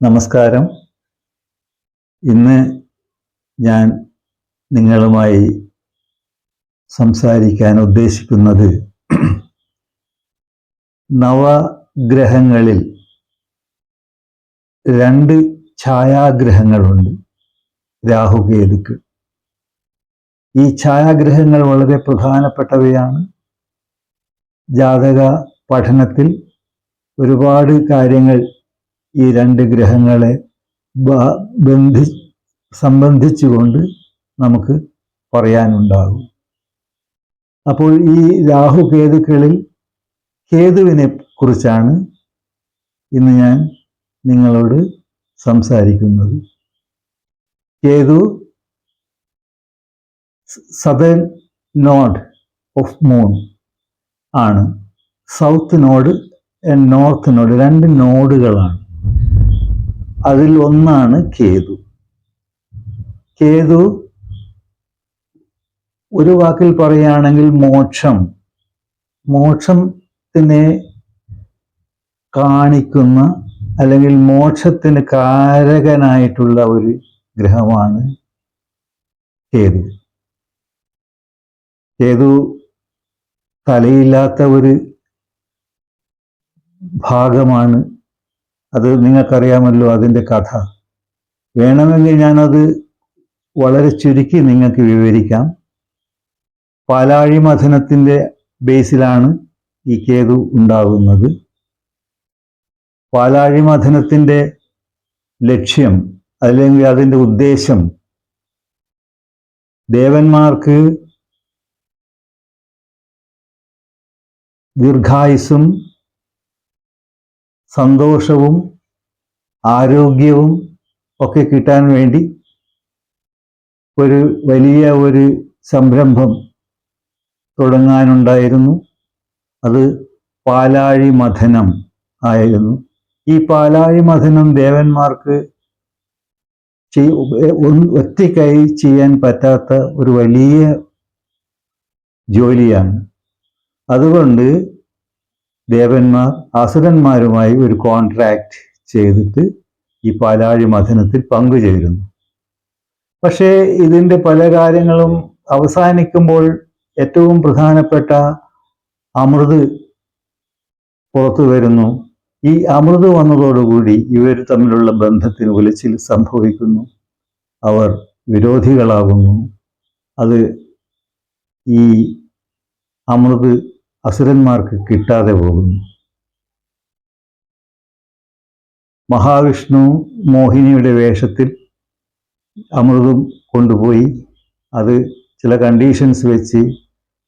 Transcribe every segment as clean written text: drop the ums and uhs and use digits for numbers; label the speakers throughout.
Speaker 1: നമസ്കാരം. ഇന്ന് ഞാൻ നിങ്ങളുമായി സംസാരിക്കാൻ ഉദ്ദേശിക്കുന്നത് നവഗ്രഹങ്ങളിൽ 2 ഛായാഗ്രഹങ്ങളുണ്ട്, രാഹുകേതുക്കൾ. ഈ ഛായാഗ്രഹങ്ങൾ വളരെ പ്രധാനപ്പെട്ടവയാണ്. ജാതക പഠനത്തിൽ ഒരുപാട് കാര്യങ്ങൾ ഈ 2 ഗ്രഹങ്ങളെ സംബന്ധിച്ചുകൊണ്ട് നമുക്ക് പറയാനുണ്ടാകും. അപ്പോൾ ഈ രാഹുകേതുക്കളിൽ കേതുവിനെ കുറിച്ചാണ് ഇന്ന് ഞാൻ നിങ്ങളോട് സംസാരിക്കുന്നത്. Ketu southern node of moon ആണ്. സൗത്ത് നോഡ് നോർത്ത് നോഡ്, 2 നോഡുകളാണ്. അതിൽ ഒന്നാണ് കേതു. കേതു ഒരു വാക്കിൽ പറയുകയാണെങ്കിൽ മോക്ഷത്തിനെ കാണിക്കുന്ന അല്ലെങ്കിൽ മോക്ഷത്തിന് കാരകനായിട്ടുള്ള ഒരു ഗ്രഹമാണ് കേതു. കേതു തലയില്ലാത്ത ഒരു ഭാഗമാണ്. അത് നിങ്ങൾക്കറിയാമല്ലോ അതിൻ്റെ കഥ. വേണമെങ്കിൽ ഞാനത് വളരെ ചുരുക്കി നിങ്ങൾക്ക് വിവരിക്കാം. പാലാഴി മഥനത്തിൻ്റെ ബേസിലാണ് ഈ കേതു ഉണ്ടാകുന്നത്. പാലാഴി മഥനത്തിൻ്റെ ലക്ഷ്യം അല്ലെങ്കിൽ അതിൻ്റെ ഉദ്ദേശം ദേവന്മാർക്ക് ദീർഘായുസ്സും സന്തോഷവും ആരോഗ്യവും ഒക്കെ കിട്ടാൻ വേണ്ടി ഒരു വലിയ ഒരു സംരംഭം തുടങ്ങാനുണ്ടായിരുന്നു. അത് പാലാഴി മഥനം ആയിരുന്നു. ഈ പാലാഴി മഥനം ദേവന്മാർക്ക് ഒറ്റയ്ക്കായി ചെയ്യാൻ പറ്റാത്ത ഒരു വലിയ ജോലിയാണ്. അതുകൊണ്ട് ദേവന്മാർ അസുരന്മാരുമായി ഒരു കോൺട്രാക്ട് ചെയ്തിട്ട് ഈ പാലാഴി മഥനത്തിൽ പങ്കുചേരുന്നു. പക്ഷേ ഇതിൻ്റെ പല കാര്യങ്ങളും അവസാനിക്കുമ്പോൾ ഏറ്റവും പ്രധാനപ്പെട്ട അമൃത് പുറത്തു വരുന്നു. ഈ അമൃത് വന്നതോടുകൂടി ഇവർ തമ്മിലുള്ള ബന്ധത്തിന് ഉലച്ചിൽ സംഭവിക്കുന്നു. അവർ വിരോധികളാകുന്നു. അത് ഈ അമൃത് അസുരന്മാർക്ക് കിട്ടാതെ പോകുന്നു. മഹാവിഷ്ണു മോഹിനിയുടെ വേഷത്തിൽ അമൃതം കൊണ്ടുപോയി അത് ചില കണ്ടീഷൻസ് വെച്ച്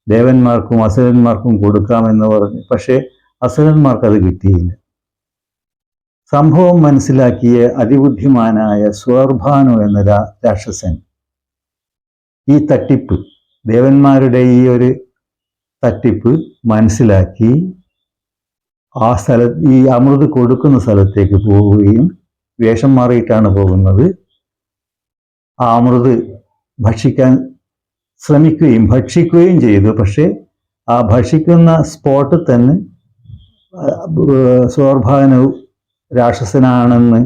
Speaker 1: ദേവന്മാർക്കും അസുരന്മാർക്കും കൊടുക്കാമെന്ന് പറഞ്ഞു. പക്ഷേ അസുരന്മാർക്ക് അത് കിട്ടിയില്ല. സംഭവം മനസ്സിലാക്കിയ അതിബുദ്ധിമാനായ സ്വർഭാനു എന്ന രാക്ഷസൻ ഈ തട്ടിപ്പ്, ദേവന്മാരുടെ ഈ ഒരു തട്ടിപ്പ് മനസ്സിലാക്കി ഈ അമൃത് കൊടുക്കുന്ന സ്ഥലത്തേക്ക് പോവുകയും, വേഷം മാറിയിട്ടാണ് പോകുന്നത്, ആ അമൃത് ഭക്ഷിക്കാൻ ശ്രമിക്കുകയും ഭക്ഷിക്കുകയും ചെയ്തു. പക്ഷേ ആ ഭക്ഷിക്കുന്ന സ്പോട്ടിൽ തന്നെ സ്വർഭാനു രാക്ഷസനാണെന്ന്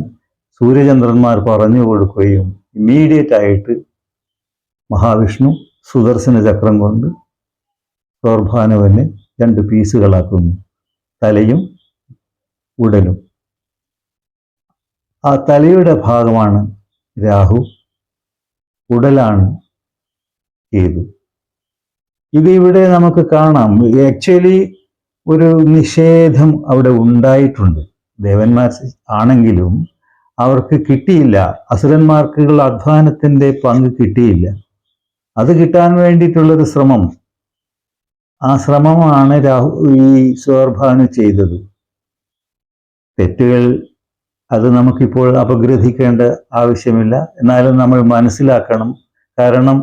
Speaker 1: സൂര്യചന്ദ്രന്മാർ പറഞ്ഞു കൊടുക്കുകയും ഇമ്മീഡിയറ്റ് ആയിട്ട് മഹാവിഷ്ണു സുദർശന ചക്രം കൊണ്ട് സ്വർഭാനുവിനെ 2 പീസുകളാക്കുന്നു, തലയും ഉടലും. ആ തലയുടെ ഭാഗമാണ് രാഹു, ഉടലാണ് കേതു. ഇതിവിടെ നമുക്ക് കാണാം. ആക്ച്വലി ഒരു നിഷേധം അവിടെ ഉണ്ടായിട്ടുണ്ട്. ദേവന്മാർ ആണെങ്കിലും അവർക്ക് കിട്ടിയില്ല. അസുരന്മാർക്കുള്ള അധ്വാനത്തിൻ്റെ പങ്ക് കിട്ടിയില്ല. അത് കിട്ടാൻ വേണ്ടിയിട്ടുള്ളൊരു ശ്രമം, ആ ശ്രമമാണ് ഈ സ്വർഭാനു ചെയ്തത്. തെറ്റുകൾ അത് നമുക്കിപ്പോൾ അപഗ്രഥിക്കേണ്ട ആവശ്യമില്ല. എന്നാലും നമ്മൾ മനസ്സിലാക്കണം. കാരണം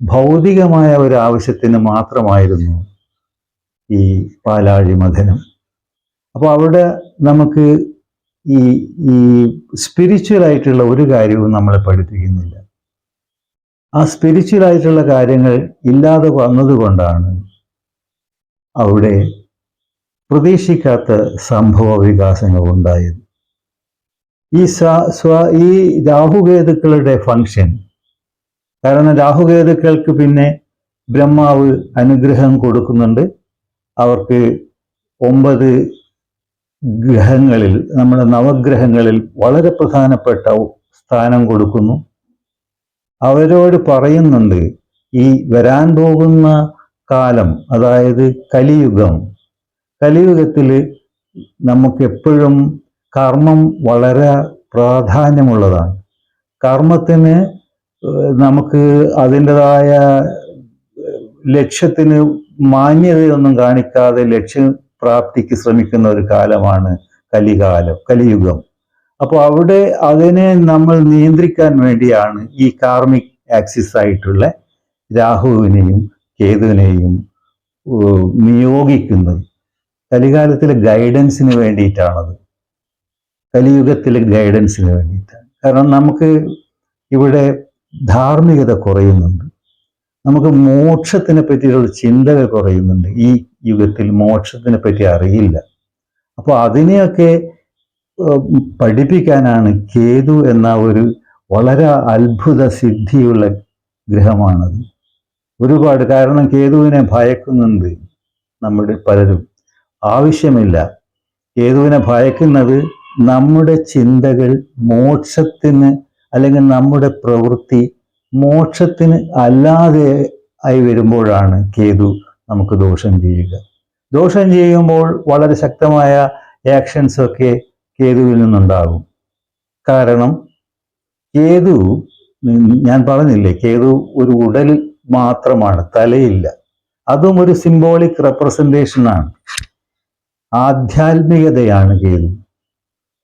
Speaker 1: ഭൗതികമായ ഒരു ആവശ്യത്തിന് മാത്രമായിരുന്നു ഈ പാലാഴി മഥനം. അപ്പോൾ അവിടെ നമുക്ക് ഈ സ്പിരിച്വലായിട്ടുള്ള ഒരു കാര്യവും നമ്മളെ പഠിപ്പിക്കുന്നില്ല. ആ സ്പിരിച്വലായിട്ടുള്ള കാര്യങ്ങൾ ഇല്ലാതെ വന്നതുകൊണ്ടാണ് അവിടെ പ്രതീക്ഷിക്കാത്ത സംഭവ വികാസങ്ങൾ ഉണ്ടായത്. ഈ ഈ രാഹുകേതുക്കളുടെ ഫങ്ഷൻ, കാരണം രാഹുകേതുക്കൾക്ക് പിന്നെ ബ്രഹ്മാവ് അനുഗ്രഹം കൊടുക്കുന്നുണ്ട്. അവർക്ക് 9 ഗ്രഹങ്ങളിൽ, നമ്മുടെ നവഗ്രഹങ്ങളിൽ വളരെ പ്രധാനപ്പെട്ട സ്ഥാനം കൊടുക്കുന്നു. അവരോട് പറയുന്നുണ്ട്, ഈ വരാൻ പോകുന്ന കാലം, അതായത് കലിയുഗത്തിൽ നമുക്ക് എപ്പോഴും കർമ്മം വളരെ പ്രാധാന്യമുള്ളതാണ്. കർമ്മത്തിന് നമുക്ക് അതിൻ്റെതായ ലക്ഷ്യത്തിന് മാന്യതയൊന്നും കാണിക്കാതെ ലക്ഷ്യപ്രാപ്തിക്ക് ശ്രമിക്കുന്ന ഒരു കാലമാണ് കലിയുഗം. അപ്പോൾ അവിടെ അതിനെ നമ്മൾ നിയന്ത്രിക്കാൻ വേണ്ടിയാണ് ഈ കാർമിക് ആക്സിസ് ആയിട്ടുള്ള രാഹുവിനെയും കേതുവിനെയും നിയോഗിക്കുന്നത്. കലികാലത്തിലെ ഗൈഡൻസിന് വേണ്ടിയിട്ടാണത്, കലിയുഗത്തിലെ ഗൈഡൻസിന് വേണ്ടിയിട്ടാണ്. കാരണം നമുക്ക് ഇവിടെ ധാർമ്മികത കുറയുന്നുണ്ട്, നമുക്ക് മോക്ഷത്തിനെ പറ്റിയുള്ള ചിന്തകൾ കുറയുന്നുണ്ട്. ഈ യുഗത്തിൽ മോക്ഷത്തിനെ പറ്റി അറിയില്ല. അപ്പോൾ അതിനെയൊക്കെ പഠിപ്പിക്കാനാണ് കേതു എന്ന ഒരു വളരെ അത്ഭുത സിദ്ധിയുള്ള ഗ്രഹമാണത്. ഒരുപാട്, കാരണം കേതുവിനെ ഭയക്കുന്നുണ്ട് നമ്മുടെ പലരും. ആവശ്യമില്ല. കേതുവിനെ ഭയക്കുന്നത് നമ്മുടെ ചിന്തകൾ മോക്ഷത്തിന്, അല്ലെങ്കിൽ നമ്മുടെ പ്രവൃത്തി മോക്ഷത്തിന് അല്ലാതെ ആയി വരുമ്പോഴാണ് കേതു നമുക്ക് ദോഷം ചെയ്യുക. ദോഷം ചെയ്യുമ്പോൾ വളരെ ശക്തമായ ആക്ഷൻസ് ഒക്കെ കേതുവിൽ നിന്നുണ്ടാകും. കാരണം കേതു, ഞാൻ പറഞ്ഞില്ലേ, കേതു ഒരു ഉടലിൽ മാത്രമാണ്, തലയില്ല. അതും ഒരു സിംബോളിക് റെപ്രസെൻറ്റേഷനാണ്, ആധ്യാത്മികതയാണ് കേതു.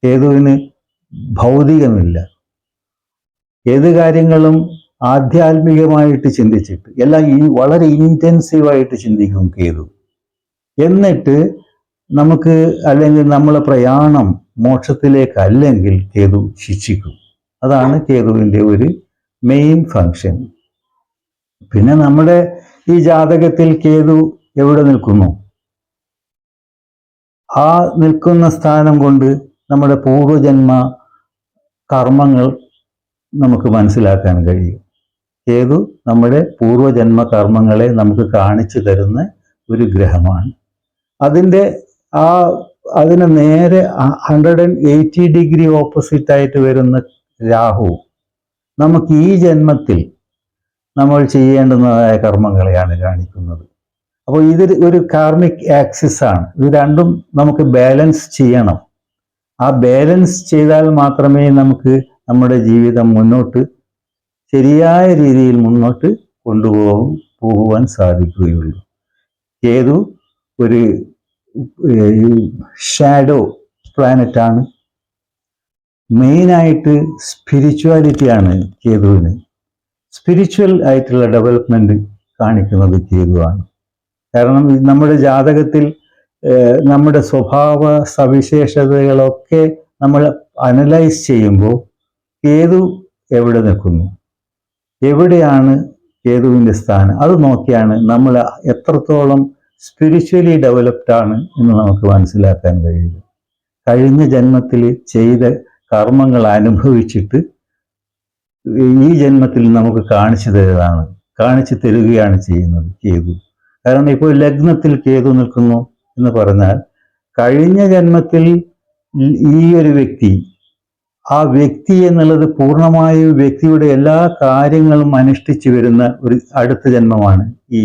Speaker 1: കേതുവിന് ഭൗതികമില്ല. ഏത് കാര്യങ്ങളും ആധ്യാത്മികമായിട്ട് ചിന്തിച്ചിട്ട്, എല്ലാം വളരെ ഇൻറ്റൻസീവായിട്ട് ചിന്തിക്കും കേതു. എന്നിട്ട് നമുക്ക്, അല്ലെങ്കിൽ നമ്മളെ പ്രയാണം മോക്ഷത്തിലേക്കല്ലെങ്കിൽ കേതു ശിക്ഷിക്കും. അതാണ് കേതുവിൻ്റെ ഒരു മെയിൻ ഫങ്ഷൻ. പിന്നെ നമ്മുടെ ഈ ജാതകത്തിൽ കേതു എവിടെ നിൽക്കുന്നു, ആ നിൽക്കുന്ന സ്ഥാനം കൊണ്ട് നമ്മുടെ പൂർവജന്മ കർമ്മങ്ങൾ നമുക്ക് മനസ്സിലാക്കാൻ കഴിയും. കേതു നമ്മുടെ പൂർവജന്മ കർമ്മങ്ങളെ നമുക്ക് കാണിച്ചു തരുന്ന ഒരു ഗ്രഹമാണ്. അതിന് നേരെ 180 ഡിഗ്രി ഓപ്പോസിറ്റ് ആയിട്ട് വരുന്ന രാഹു നമുക്ക് ഈ ജന്മത്തിൽ നമ്മൾ ചെയ്യേണ്ടുന്നതായ കർമ്മങ്ങളെയാണ് കാണിക്കുന്നത്. അപ്പോൾ ഇത് ഒരു കാർമിക് ആക്സിസ് ആണ്. ഇത് രണ്ടും നമുക്ക് ബാലൻസ് ചെയ്യണം. ആ ബാലൻസ് ചെയ്താൽ മാത്രമേ നമുക്ക് നമ്മുടെ ജീവിതം ശരിയായ രീതിയിൽ മുന്നോട്ട് പോകുവാൻ സാധിക്കുകയുള്ളൂ. കേതു ഒരു ഷാഡോ പ്ലാനറ്റാണ്. മെയിനായിട്ട് സ്പിരിച്വാലിറ്റിയാണ് കേതുവിന്. സ്പിരിച്വൽ ആയിട്ടുള്ള ഡെവലപ്മെൻറ്റ് കാണിക്കുന്നത് കേതുവാണ്. കാരണം നമ്മുടെ ജാതകത്തിൽ നമ്മുടെ സ്വഭാവ സവിശേഷതകളൊക്കെ നമ്മൾ അനലൈസ് ചെയ്യുമ്പോൾ കേതു എവിടെ നിൽക്കുന്നു, എവിടെയാണ് കേതുവിൻ്റെ സ്ഥാനം, അത് നോക്കിയാണ് നമ്മൾ എത്രത്തോളം സ്പിരിച്വലി ഡെവലപ്ഡ് ആണ് എന്ന് നമുക്ക് മനസ്സിലാക്കാൻ കഴിയുക. കഴിഞ്ഞ ജന്മത്തിൽ ചെയ്ത കർമ്മങ്ങൾ അനുഭവിച്ചിട്ട് ഈ ജന്മത്തിൽ നമുക്ക് കാണിച്ചു തരികയാണ് ചെയ്യുന്നത് കേതു. കാരണം ഇപ്പോൾ ലഗ്നത്തിൽ കേതു നിൽക്കുന്നു എന്ന് പറഞ്ഞാൽ, കഴിഞ്ഞ ജന്മത്തിൽ ഈ ഒരു വ്യക്തി, ആ വ്യക്തി എന്നുള്ളത് പൂർണ്ണമായും വ്യക്തിയുടെ എല്ലാ കാര്യങ്ങളും അനുഷ്ഠിച്ചു വരുന്ന ഒരു അടുത്ത ജന്മമാണ് ഈ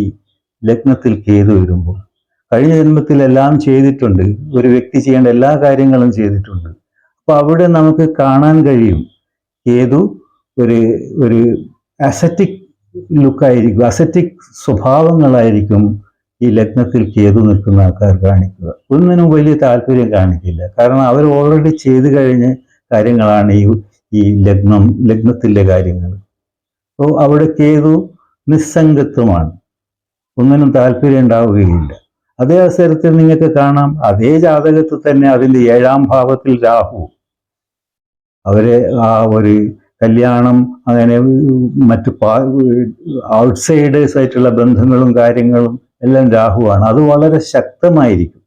Speaker 1: ലഗ്നത്തിൽ കേതു വരുമ്പോൾ. കഴിഞ്ഞ ജന്മത്തിൽ എല്ലാം ചെയ്തിട്ടുണ്ട്, ഒരു വ്യക്തി ചെയ്യേണ്ട എല്ലാ കാര്യങ്ങളും ചെയ്തിട്ടുണ്ട്. അപ്പോൾ അവിടെ നമുക്ക് കാണാൻ കഴിയും കേതു ഒരു അസറ്റിക് ലുക്കായിരിക്കും, അസറ്റിക് സ്വഭാവങ്ങളായിരിക്കും ഈ ലഗ്നത്തിൽ കേതു നിൽക്കുന്ന ആൾക്കാർ കാണിക്കുക. ഒന്നിനും വലിയ താല്പര്യം കാണിക്കില്ല. കാരണം അവർ ഓൾറെഡി ചെയ്തു കഴിഞ്ഞ കാര്യങ്ങളാണ് ഈ ലഗ്നത്തിലെ കാര്യങ്ങൾ. അപ്പോൾ അവിടെ കേതു നിസ്സംഗത്വമാണ്, ഒന്നിനും താല്പര്യം ഉണ്ടാവുകയില്ല. അതേ അവസരത്തിൽ നിങ്ങൾക്ക് കാണാം, അതേ ജാതകത്തിൽ തന്നെ അതിൻ്റെ 7ാം ഭാവത്തിൽ രാഹു, അവരെ ആ ഒരു കല്യാണം, അങ്ങനെ മറ്റു ഔട്ട്സൈഡേഴ്സ് ആയിട്ടുള്ള ബന്ധങ്ങളും കാര്യങ്ങളും എല്ലാം രാഹുവാണ്. അത് വളരെ ശക്തമായിരിക്കും.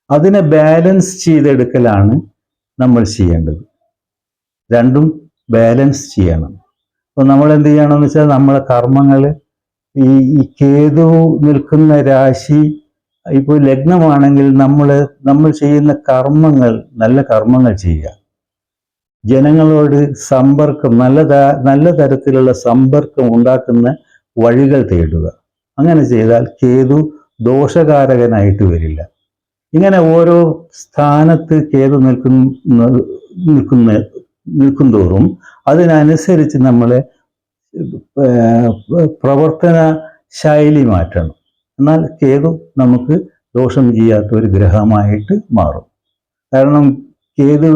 Speaker 1: അതിനെ ബാലൻസ് ചെയ്തെടുക്കലാണ് നമ്മൾ ചെയ്യേണ്ടത്. രണ്ടും ബാലൻസ് ചെയ്യണം. അപ്പോൾ നമ്മൾ എന്ത് ചെയ്യണമെന്ന് വെച്ചാൽ നമ്മളെ കർമ്മങ്ങൾ ഈ കേതു നിൽക്കുന്ന രാശി ഇപ്പോൾ ലഗ്നമാണെങ്കിൽ നമ്മൾ ചെയ്യുന്ന കർമ്മങ്ങൾ നല്ല കർമ്മങ്ങൾ ചെയ്യുക. ജനങ്ങളോട് സമ്പർക്കം നല്ല തരത്തിലുള്ള സമ്പർക്കം ഉണ്ടാക്കുന്ന വഴികൾ തേടുക. അങ്ങനെ ചെയ്താൽ കേതു ദോഷകാരകനായിട്ട് വരില്ല. ഇങ്ങനെ ഓരോ സ്ഥാനത്ത് കേതു നിൽക്കുന്തോറും അതിനനുസരിച്ച് നമ്മളെ പ്രവർത്തന ശൈലി മാറ്റണം. എന്നാൽ കേതു നമുക്ക് ദോഷം ചെയ്യാത്ത ഒരു ഗ്രഹമായിട്ട് മാറും. കാരണം കേതു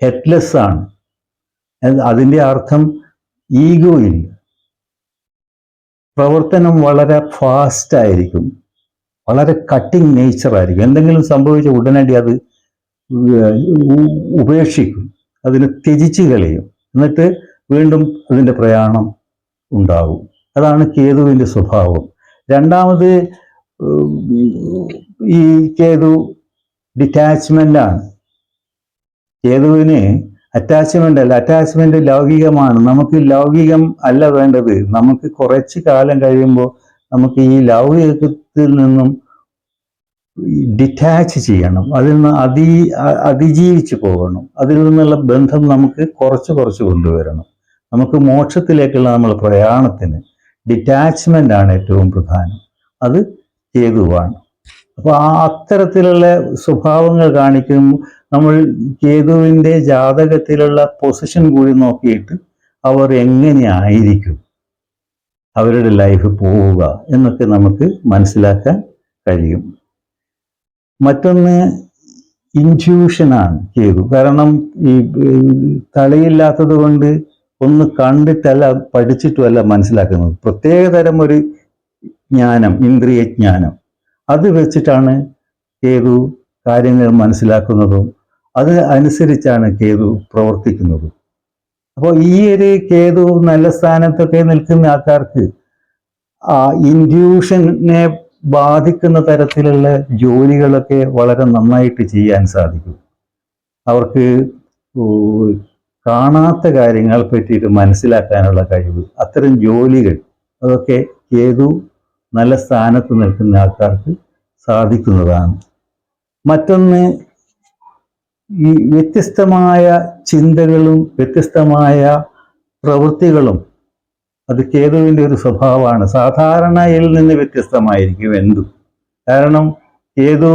Speaker 1: ഹെഡ്ലെസ് ആണ്. അതിൻ്റെ അർത്ഥം ഈഗോ ഇല്ല. പ്രവർത്തനം വളരെ ഫാസ്റ്റ് ആയിരിക്കും, വളരെ കട്ടിങ് നേച്ചർ ആയിരിക്കും. എന്തെങ്കിലും സംഭവിച്ച ഉടനടി അത് ഉപേക്ഷിക്കും, അതിനെ ത്യജിച്ച് കളയും, എന്നിട്ട് വീണ്ടും അതിൻ്റെ പ്രയാണം ഉണ്ടാകും. അതാണ് കേതുവിൻ്റെ സ്വഭാവം. രണ്ടാമത് ഈ കേതു ഡിറ്റാച്ച്മെൻ്റ് ആണ്. കേതുവിന് അറ്റാച്ച്മെൻ്റ് അല്ല. അറ്റാച്ച്മെൻ്റ് ലൗകികമാണ്. നമുക്ക് ലൗകികം അല്ല വേണ്ടത്. നമുക്ക് കുറച്ച് കാലം കഴിയുമ്പോൾ നമുക്ക് ഈ ലൗകികത്തിൽ നിന്നും ഡിറ്റാച്ച് ചെയ്യണം. അതിൽ നിന്ന് അതിജീവിച്ച് പോകണം. അതിൽ നിന്നുള്ള ബന്ധം നമുക്ക് കുറച്ച് കൊണ്ടുവരണം. നമുക്ക് മോക്ഷത്തിലേക്കുള്ള നമ്മൾ പ്രയാണത്തിന് ഡിറ്റാച്ച്മെൻ്റ് ആണ് ഏറ്റവും പ്രധാനം. അത് കേതുവാണ്. അപ്പോൾ അത്തരത്തിലുള്ള സ്വഭാവങ്ങൾ കാണിക്കും. നമ്മൾ കേതുവിൻ്റെ ജാതകത്തിലുള്ള പൊസിഷൻ കൂടി നോക്കിയിട്ട് അവർ എങ്ങനെയായിരിക്കും അവരുടെ ലൈഫ് പോവുക എന്നൊക്കെ നമുക്ക് മനസ്സിലാക്കാൻ കഴിയും. മറ്റൊന്ന് ഇൻറ്റ്യൂഷനാണ് കേതു. കാരണം ഈ തലയില്ലാത്തത് കൊണ്ട് ഒന്ന് കണ്ടിട്ടല്ല പഠിച്ചിട്ടുമല്ല മനസ്സിലാക്കുന്നത്. പ്രത്യേകതരം ഒരു ജ്ഞാനം, ഇന്ദ്രിയ ജ്ഞാനം, അത് വെച്ചിട്ടാണ് കേതു കാര്യങ്ങൾ മനസ്സിലാക്കുന്നതും അത് അനുസരിച്ചാണ് കേതു പ്രവർത്തിക്കുന്നതും. അപ്പോൾ ഈ ഒരു കേതു നല്ല സ്ഥാനത്തൊക്കെ നിൽക്കുന്ന ആൾക്കാർക്ക് ആ ഇൻറ്റ്യൂഷനെ ബാധിക്കുന്ന തരത്തിലുള്ള ജോലികളൊക്കെ വളരെ നന്നായിട്ട് ചെയ്യാൻ സാധിക്കും. അവർക്ക് കാണാത്ത കാര്യങ്ങളെ പറ്റിയിട്ട് മനസ്സിലാക്കാനുള്ള കഴിവ്, അത്തരം ജോലികൾ അതൊക്കെ കേതു നല്ല സ്ഥാനത്ത് നിൽക്കുന്ന ആൾക്കാർക്ക് സാധിക്കുന്നതാണ്. മറ്റൊന്ന് ഈ വ്യത്യസ്തമായ ചിന്തകളും വ്യത്യസ്തമായ പ്രവൃത്തികളും അത് കേതുവിൻ്റെ ഒരു സ്വഭാവമാണ്. സാധാരണയിൽ നിന്ന് വ്യത്യസ്തമായിരിക്കും എന്തും. കാരണം കേതു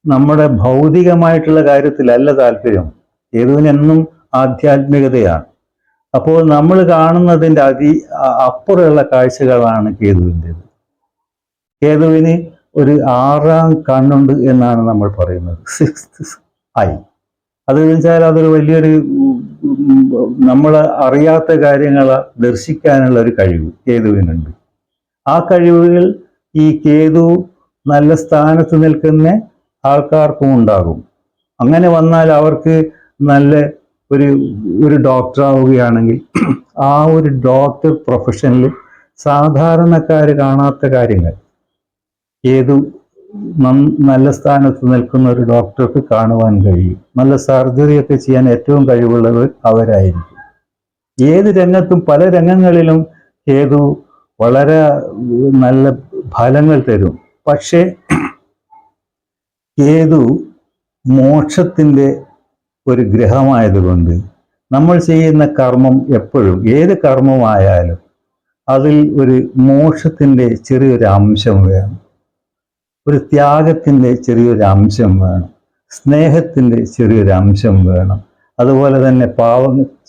Speaker 1: നമ്മുടെ ഭൗതികമായിട്ടുള്ള കാര്യത്തിലല്ല താല്പര്യം. കേതുവിനെന്നും ആധ്യാത്മികതയാണ്. അപ്പോൾ നമ്മൾ കാണുന്നതിൻ്റെ അപ്പുറമുള്ള കാഴ്ചകളാണ് കേതുവിൻ്റെത്. കേതുവിന് ഒരു 6ാം കണ്ണുണ്ട് എന്നാണ് നമ്മൾ പറയുന്നത്, 6th ഐ. അത് വെച്ചാൽ അതൊരു വലിയൊരു നമ്മൾ അറിയാത്ത കാര്യങ്ങളെ ദർശിക്കാനുള്ള ഒരു കഴിവ് കേതുവിനുണ്ട്. ആ കഴിവുകൾ ഈ കേതു നല്ല സ്ഥാനത്ത് നിൽക്കുന്ന ആൾക്കാർക്കും ഉണ്ടാകും. അങ്ങനെ വന്നാൽ അവർക്ക് നല്ല ഒരു ഡോക്ടർ ആവുകയാണെങ്കിൽ ആ ഒരു ഡോക്ടർ പ്രൊഫഷനിൽ സാധാരണക്കാർ കാണാത്ത കാര്യങ്ങൾ കേതു നല്ല സ്ഥാനത്ത് നിൽക്കുന്ന ഒരു ഡോക്ടർക്ക് കാണുവാൻ കഴിയും. നല്ല സർജറിയൊക്കെ ചെയ്യാൻ ഏറ്റവും കഴിവുള്ളവർ അവരായിരിക്കും. ഏത് രംഗത്തും പല രംഗങ്ങളിലും കേതു വളരെ നല്ല ഫലങ്ങൾ തരും. പക്ഷേ കേതു മോക്ഷത്തിൻ്റെ ഒരു ഗ്രഹമായതുകൊണ്ട് നമ്മൾ ചെയ്യുന്ന കർമ്മം എപ്പോഴും ഏത് കർമ്മമായാലും അതിൽ ഒരു മോക്ഷത്തിൻ്റെ ചെറിയൊരു അംശം വേണം, ഒരു ത്യാഗത്തിൻ്റെ ചെറിയൊരു അംശം വേണം, സ്നേഹത്തിൻ്റെ ചെറിയൊരു അംശം വേണം, അതുപോലെ തന്നെ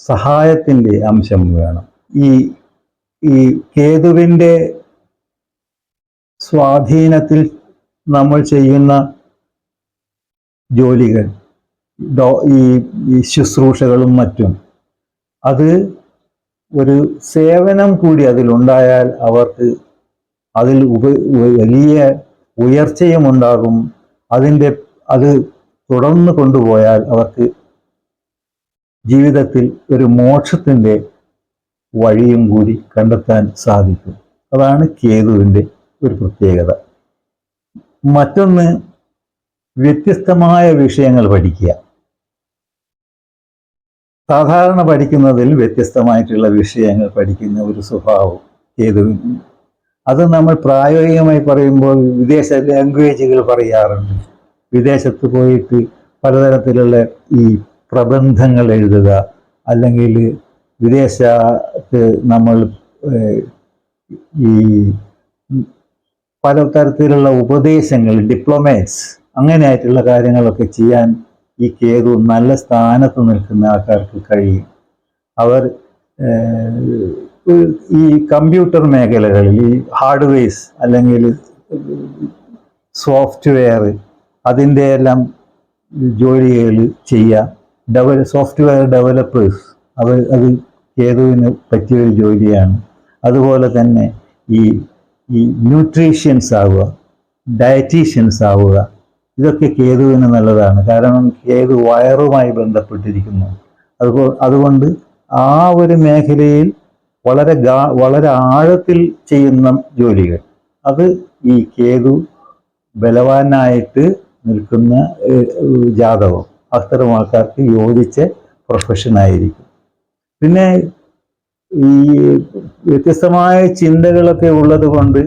Speaker 1: സഹായത്തിൻ്റെ അംശം വേണം. ഈ കേതുവിൻ്റെ സ്വാധീനത്തിൽ നമ്മൾ ചെയ്യുന്ന ജോലികൾ, ഈ ശുശ്രൂഷകളും മറ്റും, അത് ഒരു സേവനം കൂടി അതിലുണ്ടായാൽ അവർക്ക് അതിൽ വലിയ ഉയർച്ചയും ഉണ്ടാകും. അത് തുടർന്ന് കൊണ്ടുപോയാൽ അവർക്ക് ജീവിതത്തിൽ ഒരു മോക്ഷത്തിൻ്റെ വഴിയും കൂടി കണ്ടെത്താൻ സാധിക്കും. അതാണ് കേതുവിൻ്റെ ഒരു പ്രത്യേകത. മറ്റൊന്ന് വ്യത്യസ്തമായ വിഷയങ്ങൾ പഠിക്കുക. സാധാരണ പഠിക്കുന്നതിൽ വ്യത്യസ്തമായിട്ടുള്ള വിഷയങ്ങൾ പഠിക്കുന്ന ഒരു സ്വഭാവം കേതുവിന്. അത് നമ്മൾ പ്രായോഗികമായി പറയുമ്പോൾ വിദേശ ലാംഗ്വേജുകൾ പറയാറുണ്ട്. വിദേശത്ത് പോയിട്ട് പലതരത്തിലുള്ള ഈ പ്രബന്ധങ്ങൾ എഴുതുക, അല്ലെങ്കിൽ വിദേശത്ത് നമ്മൾ ഈ പലതരത്തിലുള്ള ഉപദേശങ്ങൾ, ഡിപ്ലോമാറ്റ്സ്, അങ്ങനെയായിട്ടുള്ള കാര്യങ്ങളൊക്കെ ചെയ്യാൻ ഈ കേതു നല്ല സ്ഥാനത്ത് നിൽക്കുന്ന ആൾക്കാർക്ക് കഴിയും. അവർ ഈ കമ്പ്യൂട്ടർ മേഖലകളിൽ ഈ ഹാർഡ്വെയർസ് അല്ലെങ്കിൽ സോഫ്റ്റ്വെയർ അതിൻ്റെ എല്ലാം ജോലികൾ ചെയ്യുക. സോഫ്റ്റ്വെയർ ഡെവലപ്പേഴ്സ് അത് കേതുവിന് പറ്റിയൊരു ജോലിയാണ്. അതുപോലെ തന്നെ ഈ ന്യൂട്രീഷ്യൻസ് ആവുക, ഡയറ്റീഷ്യൻസ് ആവുക, ഇതൊക്കെ കേതുവിന് നല്ലതാണ്. കാരണം കേതു വയറുമായി ബന്ധപ്പെട്ടിരിക്കുന്നു. അതുകൊണ്ട് ആ ഒരു മേഖലയിൽ വളരെ ആഴത്തിൽ ചെയ്യുന്ന ജോലികൾ, അത് ഈ കേതു ബലവാനായിട്ട് നിൽക്കുന്ന ജാതകം അത്തരം ആൾക്കാർക്ക് യോജിച്ച പ്രൊഫഷനായിരിക്കും. പിന്നെ ഈ വ്യത്യസ്തമായ ചിന്തകളൊക്കെ ഉള്ളത് കൊണ്ട്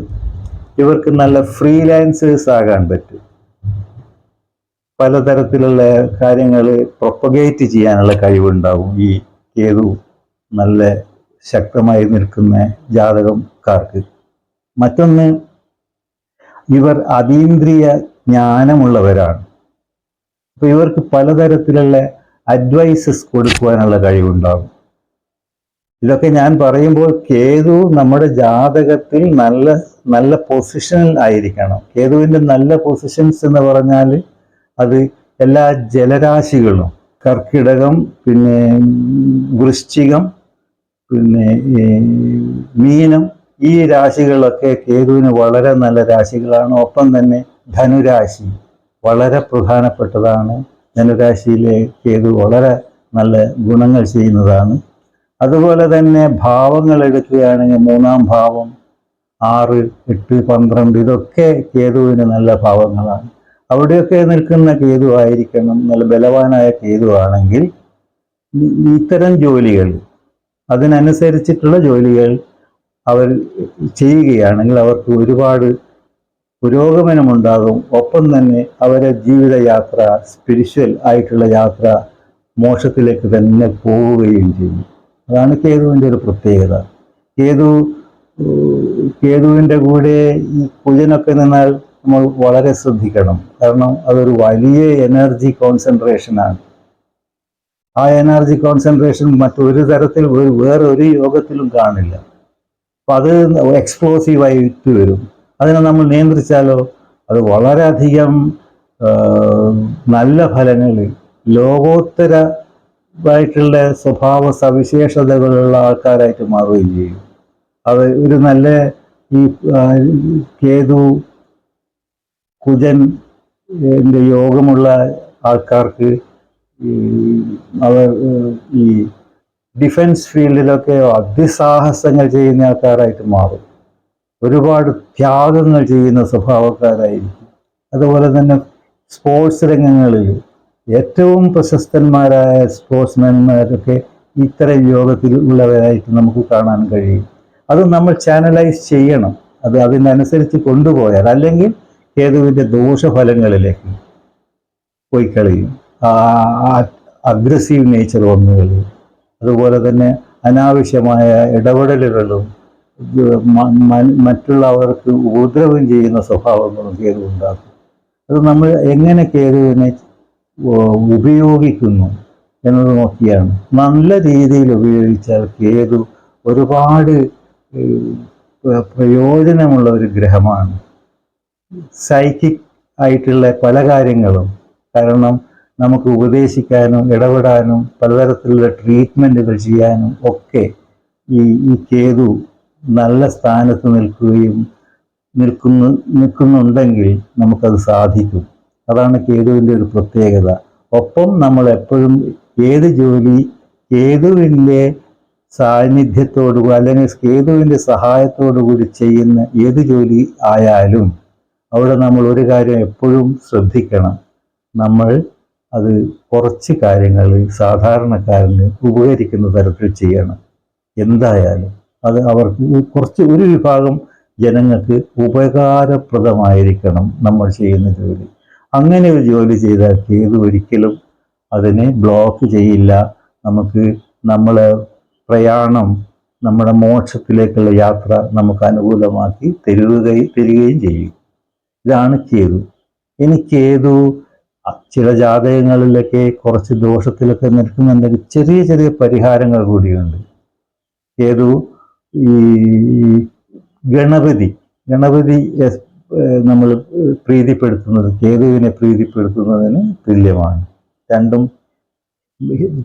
Speaker 1: ഇവർക്ക് നല്ല ഫ്രീലാൻസേഴ്സ് ആകാൻ പറ്റും. പലതരത്തിലുള്ള കാര്യങ്ങൾ പ്രൊപ്പഗേറ്റ് ചെയ്യാനുള്ള കഴിവുണ്ടാവും ഈ കേതു നല്ല ശക്തമായി നിൽക്കുന്ന ജാതകക്കാർക്ക്. മറ്റൊന്ന്, ഇവർ അതീന്ദ്രിയ ജ്ഞാനമുള്ളവരാണ്. അപ്പൊ ഇവർക്ക് പലതരത്തിലുള്ള അഡ്വൈസസ് കൊടുക്കുവാനുള്ള കഴിവുണ്ടാകും. ഇതൊക്കെ ഞാൻ പറയുമ്പോൾ കേതു നമ്മുടെ ജാതകത്തിൽ നല്ല പൊസിഷനിൽ ആയിരിക്കണം. കേതുവിൻ്റെ നല്ല പൊസിഷൻസ് എന്ന് പറഞ്ഞാൽ അത് എല്ലാ ജലരാശികളും, കർക്കിടകം, പിന്നെ വൃശ്ചികം, പിന്നെ മീനം, ഈ രാശികളൊക്കെ കേതുവിന് വളരെ നല്ല രാശികളാണ്. ഒപ്പം തന്നെ ധനുരാശി വളരെ പ്രധാനപ്പെട്ടതാണ്. ധനുരാശിയിലെ കേതു വളരെ നല്ല ഗുണങ്ങൾ ചെയ്യുന്നതാണ്. അതുപോലെ തന്നെ ഭാവങ്ങൾ എടുക്കുകയാണെങ്കിൽ 3-ാം ഭാവം, 6, 8, 12 ഇതൊക്കെ കേതുവിന് നല്ല ഭാവങ്ങളാണ്. അവിടെയൊക്കെ നിൽക്കുന്ന കേതു ആയിരിക്കണം. നല്ല ബലവാനായ കേതു ആണെങ്കിൽ ഇത്തരം ജോലികൾ, അതിനനുസരിച്ചിട്ടുള്ള ജോലികൾ അവർ ചെയ്യുകയാണെങ്കിൽ അവർക്ക് ഒരുപാട് പുരോഗമനമുണ്ടാകും. ഒപ്പം തന്നെ അവരുടെ ജീവിതയാത്ര, സ്പിരിച്വൽ ആയിട്ടുള്ള യാത്ര മോക്ഷത്തിലേക്ക് തന്നെ പോവുകയും ചെയ്യും. അതാണ് കേതുവിൻ്റെ ഒരു പ്രത്യേകത. കേതുവിൻ്റെ കൂടെ ഈ കുജനൊക്കെ നിന്നാൽ നമ്മൾ വളരെ ശ്രദ്ധിക്കണം. കാരണം അതൊരു വലിയ എനർജി കോൺസെൻട്രേഷനാണ്. ആ എനർജി കോൺസെൻട്രേഷൻ മറ്റൊരു തരത്തിൽ വേറെ ഒരു യോഗത്തിലും കാണില്ല. അപ്പം അത് എക്സ്പ്ലോസീവായിട്ട് വരും. അതിനെ നമ്മൾ നിയന്ത്രിച്ചാലോ അത് വളരെയധികം നല്ല ഫലങ്ങൾ, ലോകോത്തരമായിട്ടുള്ള സ്വഭാവ സവിശേഷതകളുള്ള ആൾക്കാരായിട്ട് മാറുകയും ചെയ്യും. അത് ഒരു നല്ല ഈ കേതു കുജൻ യോഗമുള്ള ആൾക്കാർക്ക് അവർ ഈ ഡിഫൻസ് ഫീൽഡിലൊക്കെ അതിസാഹസങ്ങൾ ചെയ്യുന്ന ആൾക്കാരായിട്ട് മാറും. ഒരുപാട് ത്യാഗങ്ങൾ ചെയ്യുന്ന സ്വഭാവക്കാരായിരിക്കും. അതുപോലെ തന്നെ സ്പോർട്സ് രംഗങ്ങളിൽ ഏറ്റവും പ്രശസ്തന്മാരായ സ്പോർട്സ്മാൻമാരൊക്കെ ഇത്തരം യോഗത്തിൽ ഉള്ളവരായിട്ട് നമുക്ക് കാണാൻ കഴിയും. അത് നമ്മൾ ചാനലൈസ് ചെയ്യണം. അതിനനുസരിച്ച് കൊണ്ടുപോയാൽ, അല്ലെങ്കിൽ കേതുവിൻ്റെ ദോഷഫലങ്ങളിലേക്ക് പോയി കളയും. അഗ്രസീവ് നേച്ചർ വന്നു കഴിയും. അതുപോലെ തന്നെ അനാവശ്യമായ ഇടപെടലുകളും മറ്റുള്ളവർക്ക് ഉപദ്രവം ചെയ്യുന്ന സ്വഭാവങ്ങളും കേതു ഉണ്ടാക്കും. അത് നമ്മൾ എങ്ങനെ കേതുവിനെ ഉപയോഗിക്കുന്നു എന്നത് നോക്കിയാണ്. നല്ല രീതിയിൽ ഉപയോഗിച്ചാൽ കേതു ഒരുപാട് പ്രയോജനമുള്ള ഒരു ഗ്രഹമാണ്. സൈക്കിക് ആയിട്ടുള്ള പല കാര്യങ്ങളും, കാരണം നമുക്ക് ഉപദേശിക്കാനും ഇടപെടാനും പലതരത്തിലുള്ള ട്രീറ്റ്മെൻറ്റുകൾ ചെയ്യാനും ഒക്കെ ഈ കേതു നല്ല സ്ഥാനത്ത് നിൽക്കുന്നുണ്ടെങ്കിൽ നമുക്കത് സാധിക്കും. അതാണ് കേതുവിൻ്റെ ഒരു പ്രത്യേകത. ഒപ്പം നമ്മൾ എപ്പോഴും ഏത് ജോലി കേതുവിൻ്റെ സാന്നിധ്യത്തോടുകൂടി അല്ലെങ്കിൽ കേതുവിൻ്റെ സഹായത്തോടു കൂടി ചെയ്യുന്ന ഏത് ജോലി ആയാലും അവിടെ നമ്മൾ ഒരു കാര്യം എപ്പോഴും ശ്രദ്ധിക്കണം. നമ്മൾ അത് കുറച്ച് കാര്യങ്ങൾ സാധാരണക്കാരന് ഉപകരിക്കുന്ന തരത്തിൽ ചെയ്യണം. എന്തായാലും അത് അവർക്ക് കുറച്ച് ഒരു വിഭാഗം ജനങ്ങൾക്ക് ഉപകാരപ്രദമായിരിക്കണം നമ്മൾ ചെയ്യുന്ന ജോലി. അങ്ങനെ ഒരു ജോലി ചെയ്താൽ കേതു ഒരിക്കലും അതിനെ ബ്ലോക്ക് ചെയ്യില്ല. നമുക്ക് നമ്മളെ പ്രയാണം, നമ്മുടെ മോക്ഷത്തിലേക്കുള്ള യാത്ര നമുക്ക് അനുകൂലമാക്കി തരികയും ചെയ്യും. ഇതാണ് കേതു. ഇനി കേതു ചില ജാതകങ്ങളിലൊക്കെ കുറച്ച് ദോഷത്തിലൊക്കെ നിൽക്കുന്നുണ്ടെങ്കിൽ ചെറിയ ചെറിയ പരിഹാരങ്ങൾ കൂടിയുണ്ട്. കേതു ഈ ഗണപതി നമ്മൾ പ്രീതിപ്പെടുത്തുന്നത് കേതുവിനെ പ്രീതിപ്പെടുത്തുന്നതിന് തുല്യമാണ്. രണ്ടും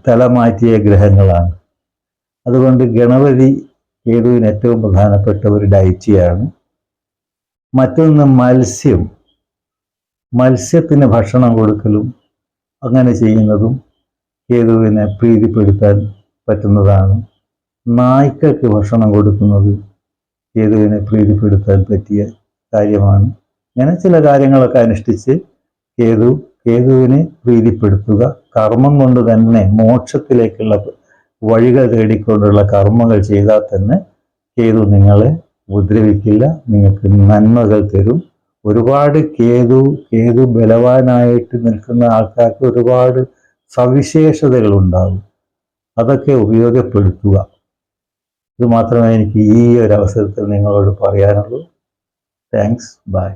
Speaker 1: തലമാറ്റിയ ഗ്രഹങ്ങളാണ്. അതുകൊണ്ട് ഗണപതി കേതുവിന് ഏറ്റവും പ്രധാനപ്പെട്ട ഒരു ഡയറ്റിയാണ്. മറ്റൊന്ന് മത്സ്യത്തിന് ഭക്ഷണം കൊടുക്കലും അങ്ങനെ ചെയ്യുന്നതും കേതുവിനെ പ്രീതിപ്പെടുത്താൻ പറ്റുന്നതാണ്. നായ്ക്കൾക്ക് ഭക്ഷണം കൊടുക്കുന്നത് കേതുവിനെ പ്രീതിപ്പെടുത്താൻ പറ്റിയ കാര്യമാണ്. ഇങ്ങനെ ചില കാര്യങ്ങളൊക്കെ അനുഷ്ഠിച്ച് കേതുവിനെ പ്രീതിപ്പെടുത്തുക. കർമ്മം കൊണ്ട് തന്നെ മോക്ഷത്തിലേക്കുള്ള വഴികൾ തേടിക്കൊണ്ടുള്ള കർമ്മങ്ങൾ ചെയ്താൽ തന്നെ കേതു നിങ്ങളെ ഉപദ്രവിക്കില്ല, നിങ്ങൾക്ക് നന്മകൾ തരും. ഒരുപാട് കേതു ബലവാനായിട്ട് നിൽക്കുന്ന ആൾക്കാർക്ക് ഒരുപാട് സവിശേഷതകൾ ഉണ്ടാകും. അതൊക്കെ ഉപയോഗപ്പെടുത്തുക. ഇത് മാത്രമേ എനിക്ക് ഈ ഒരു അവസരത്തിൽ നിങ്ങളോട് പറയാനുള്ളൂ. താങ്ക്സ്. ബൈ.